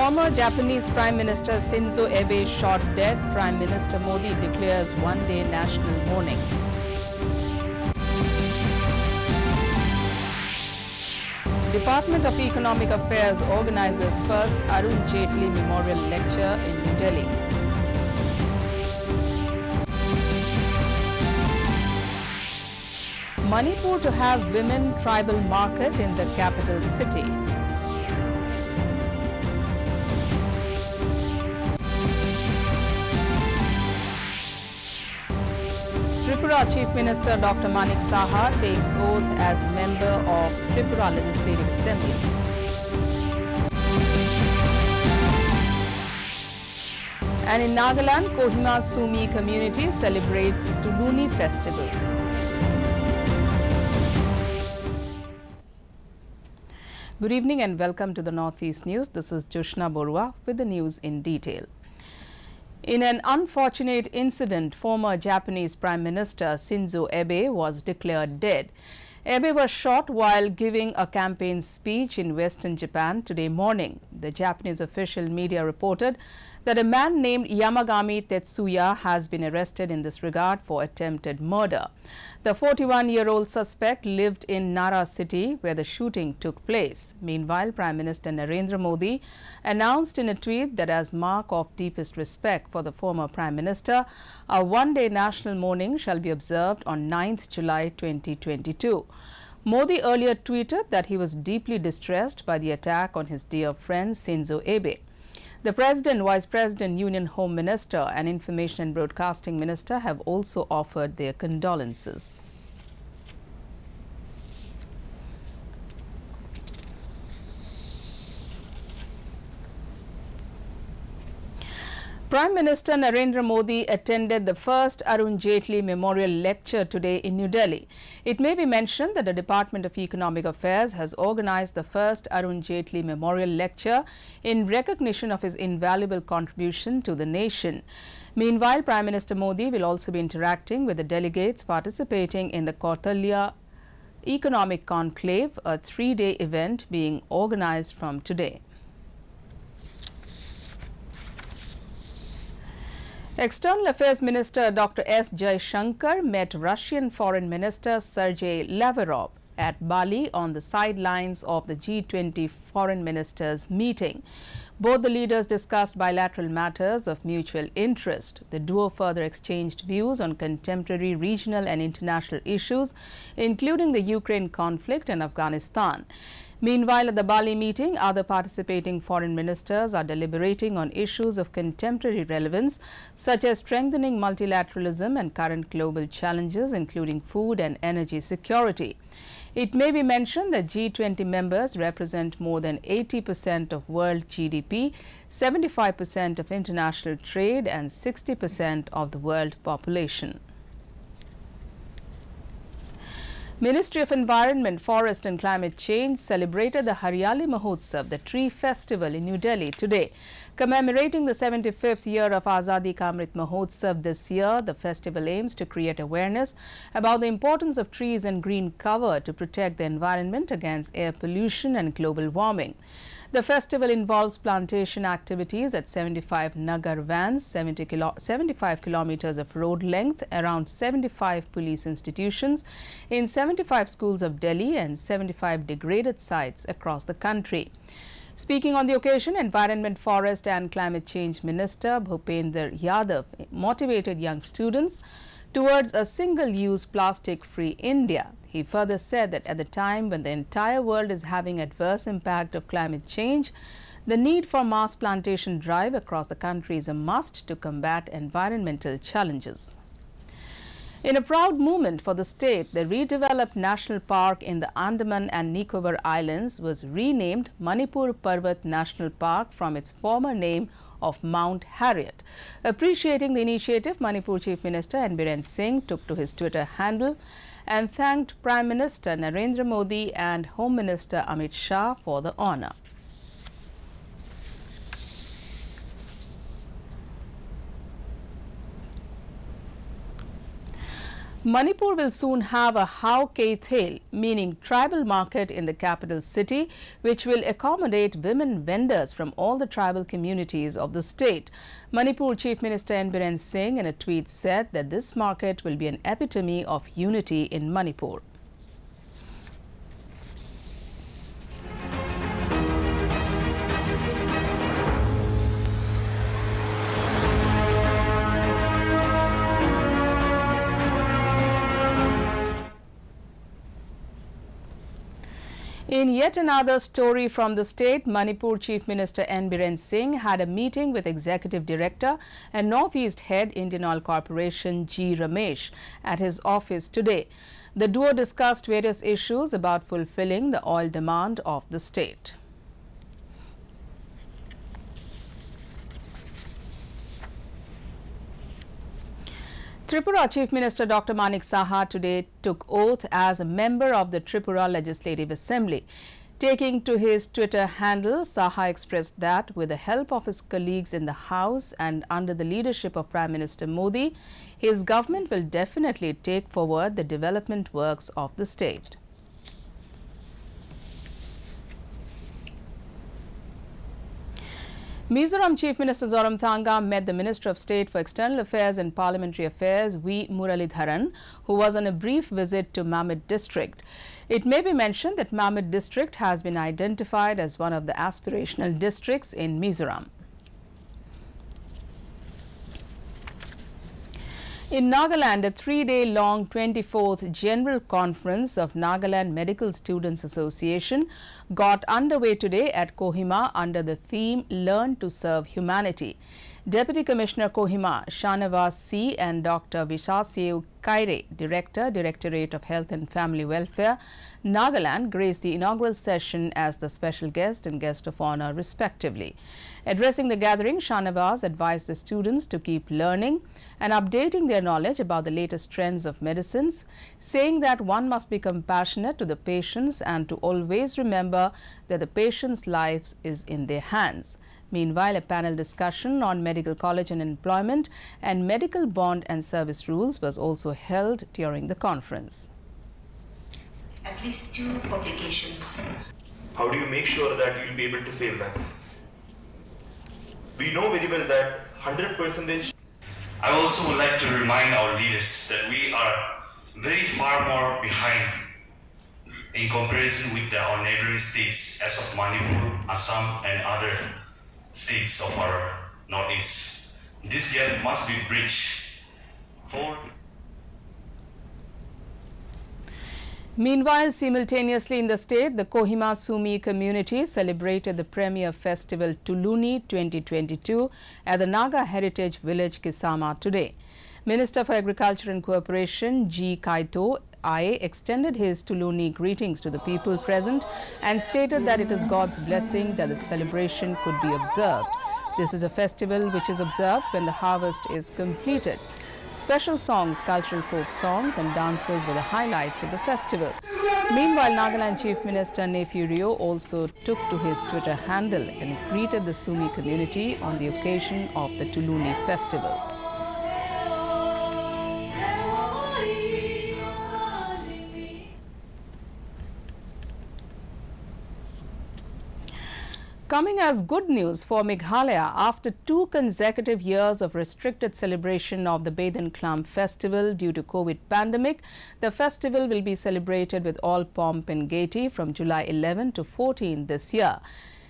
Former Japanese Prime Minister Shinzo Abe shot dead. Prime Minister Modi declares one-day national mourning. Department of Economic Affairs organizes first Arun Jaitley Memorial Lecture in New Delhi. Manipur to have women tribal market in the capital city. Tripura Chief Minister Dr. Manik Saha takes oath as member of Tripura Legislative Assembly. And in Nagaland, Kohima Sumi community celebrates Tuluni Festival. Good evening and welcome to the Northeast News. This is Joshna Borua with the news in detail. In an unfortunate incident, former Japanese Prime Minister Shinzo Abe was declared dead. Abe was shot while giving a campaign speech in western Japan today morning. The Japanese official media reported that a man named Yamagami Tetsuya has been arrested in this regard for attempted murder. The 41-year-old suspect lived in Nara city where the shooting took place. Meanwhile, Prime Minister Narendra Modi announced in a tweet that as mark of deepest respect for the former Prime Minister, a one-day national mourning shall be observed on 9th July 2022. Modi earlier tweeted that he was deeply distressed by the attack on his dear friend Shinzo Abe. The President, Vice President, Union Home Minister and Information and Broadcasting Minister have also offered their condolences. Prime Minister Narendra Modi attended the first Arun Jaitley Memorial Lecture today in New Delhi. It may be mentioned that the Department of Economic Affairs has organized the first Arun Jaitley Memorial Lecture in recognition of his invaluable contribution to the nation. Meanwhile, Prime Minister Modi will also be interacting with the delegates participating in the Kautilya Economic Conclave, a three-day event being organized from today. External Affairs Minister Dr. S. Jaishankar met Russian Foreign Minister Sergei Lavrov at Bali on the sidelines of the G20 foreign ministers meeting. Both the leaders discussed bilateral matters of mutual interest. The duo further exchanged views on contemporary regional and international issues, including the Ukraine conflict and Afghanistan. Meanwhile, at the Bali meeting, other participating foreign ministers are deliberating on issues of contemporary relevance, such as strengthening multilateralism and current global challenges, including food and energy security. It may be mentioned that G20 members represent more than 80% of world GDP, 75% of international trade, and 60% of the world population. Ministry of Environment, Forest and Climate Change celebrated the Hariyali Mahotsav, the tree festival in New Delhi today. Commemorating the 75th year of Azadi Ka Amrit Mahotsav this year, the festival aims to create awareness about the importance of trees and green cover to protect the environment against air pollution and global warming. The festival involves plantation activities at 75 Nagar vans, 75 kilometers of road length, around 75 police institutions in 75 schools of Delhi and 75 degraded sites across the country. Speaking on the occasion, Environment, Forest and Climate Change Minister Bhupender Yadav motivated young students towards a single-use plastic-free India. He further said that at the time when the entire world is having adverse impact of climate change, the need for mass plantation drive across the country is a must to combat environmental challenges. In a proud moment for the state, the redeveloped national park in the Andaman and Nicobar Islands was renamed Manipur Parvat National Park from its former name of Mount Harriet. Appreciating the initiative, Manipur Chief Minister N. Biren Singh took to his Twitter handle and thanked Prime Minister Narendra Modi and Home Minister Amit Shah for the honor. Manipur will soon have a Hau Kei Thel, meaning tribal market in the capital city, which will accommodate women vendors from all the tribal communities of the state. Manipur Chief Minister N. Biren Singh in a tweet said that this market will be an epitome of unity in Manipur. In yet another story from the state, Manipur Chief Minister N. Biren Singh had a meeting with Executive Director and Northeast Head Indian Oil Corporation G. Ramesh at his office today. The duo discussed various issues about fulfilling the oil demand of the state. Tripura Chief Minister Dr. Manik Saha today took oath as a member of the Tripura Legislative Assembly. Taking to his Twitter handle, Saha expressed that with the help of his colleagues in the House and under the leadership of Prime Minister Modi, his government will definitely take forward the development works of the state. Mizoram Chief Minister Zoramthanga met the Minister of State for External Affairs and Parliamentary Affairs, V. Muralidharan, who was on a brief visit to Mamit district. It may be mentioned that Mamit district has been identified as one of the aspirational districts in Mizoram. In Nagaland, a 3-day-long 24th General Conference of Nagaland Medical Students Association got underway today at Kohima under the theme Learn to Serve Humanity. Deputy Commissioner Kohima, Shanavas C. and Dr. Vishasyev Kaire, Director, Directorate of Health and Family Welfare, Nagaland, graced the inaugural session as the special guest and guest of honor respectively. Addressing the gathering, Shanavas advised the students to keep learning and updating their knowledge about the latest trends of medicines, saying that one must be compassionate to the patients and to always remember that the patient's life is in their hands. Meanwhile, a panel discussion on medical college and employment and medical bond and service rules was also held during the conference. At least 2 publications. How do you make sure that you'll be able to save lives? We know very well that 100%. I also would like to remind our leaders that we are very far more behind in comparison with our neighboring states as of Manipur, Assam and other states of our northeast. This gap must be bridged forward. Meanwhile, simultaneously in the state, the Kohima Sumi community celebrated the premier festival Tuluni 2022 at the Naga Heritage Village Kisama today. Minister for Agriculture and Cooperation G. Kaito extended his Tuluni greetings to the people present and stated that it is God's blessing that the celebration could be observed. This is a festival which is observed when the harvest is completed. Special songs, cultural folk songs and dances were the highlights of the festival. Meanwhile, Nagaland Chief Minister Neiphiu Rio also took to his Twitter handle and greeted the Sumi community on the occasion of the Tuluni festival. Coming as good news for Meghalaya, after 2 consecutive years of restricted celebration of the Bedan Klam festival due to COVID pandemic, the festival will be celebrated with all pomp and gaiety from July 11 to 14 this year.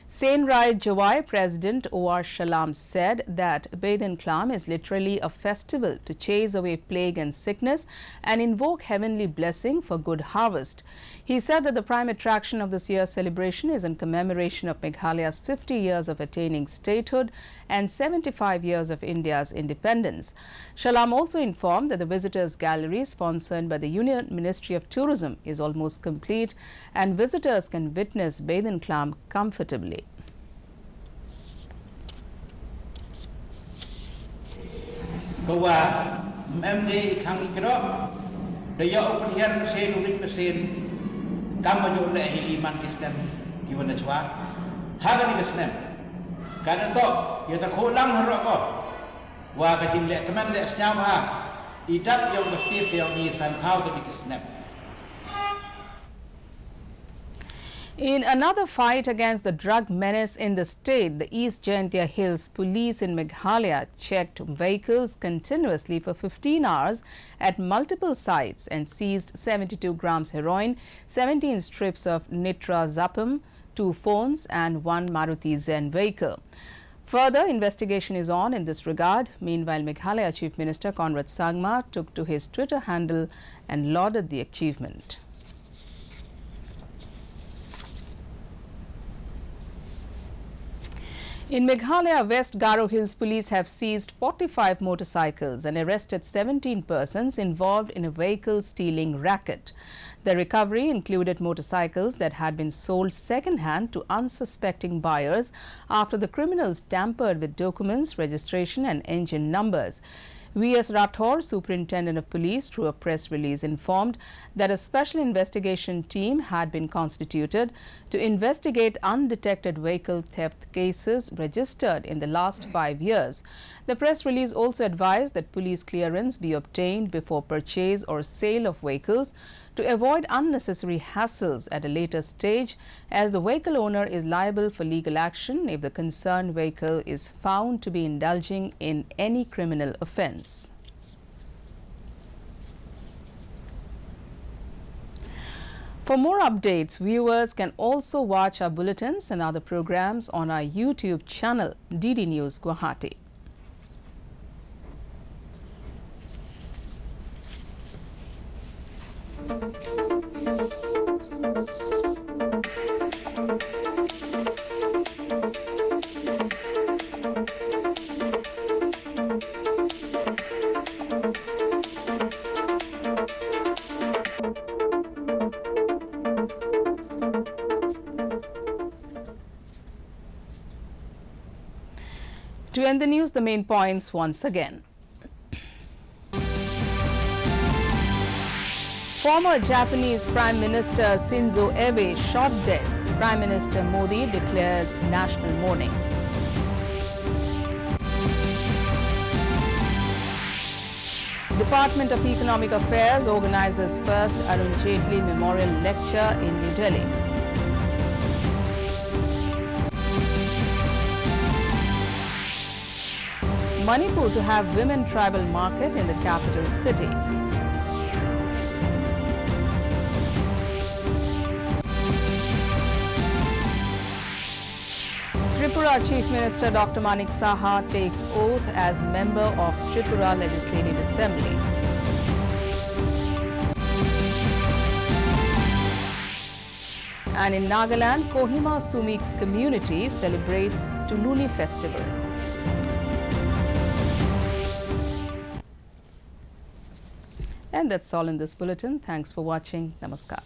Sain Rai Jawai President O.R. Shalam said that Bedan Klam is literally a festival to chase away plague and sickness and invoke heavenly blessing for good harvest. He said that the prime attraction of this year's celebration is in commemoration of Meghalaya's 50 years of attaining statehood and 75 years of India's independence. Shalam also informed that the visitors gallery sponsored by the Union Ministry of Tourism is almost complete and visitors can witness Bedan Klam comfortably. Kawa MD kang ikro dayo ukhian sen urik pesen kamajo le iman Kristen giwana chwa hagan Kristen kana to ya ta kholang haro ko wa ka jin le kaman le snya ba Idap yang mesti yang ni somehow to be snap. In another fight against the drug menace in the state, the East Jaintia Hills Police in Meghalaya checked vehicles continuously for 15 hours at multiple sites and seized 72 grams heroin, 17 strips of nitrazepam, 2 phones and 1 Maruti Zen vehicle. Further investigation is on in this regard. Meanwhile, Meghalaya Chief Minister Conrad Sangma took to his Twitter handle and lauded the achievement. In Meghalaya, West Garo Hills Police have seized 45 motorcycles and arrested 17 persons involved in a vehicle stealing racket. The recovery included motorcycles that had been sold second-hand to unsuspecting buyers after the criminals tampered with documents, registration and engine numbers. V.S. Rathore, Superintendent of Police, through a press release informed that a special investigation team had been constituted to investigate undetected vehicle theft cases registered in the last 5 years. The press release also advised that police clearance be obtained before purchase or sale of vehicles to avoid unnecessary hassles at a later stage, as the vehicle owner is liable for legal action if the concerned vehicle is found to be indulging in any criminal offence. For more updates, viewers can also watch our bulletins and other programs on our YouTube channel, DD News Guwahati. To end the news, the main points once again. Former Japanese Prime Minister Shinzo Abe shot dead. Prime Minister Modi declares national mourning. Department of Economic Affairs organizes first Arun Jaitley Memorial Lecture in New Delhi. Manipur to have women tribal market in the capital city. Tripura Chief Minister Dr. Manik Saha takes oath as member of Tripura Legislative Assembly. And in Nagaland, Kohima Sumi community celebrates Tuluni Festival. And that's all in this bulletin. Thanks for watching. Namaskar.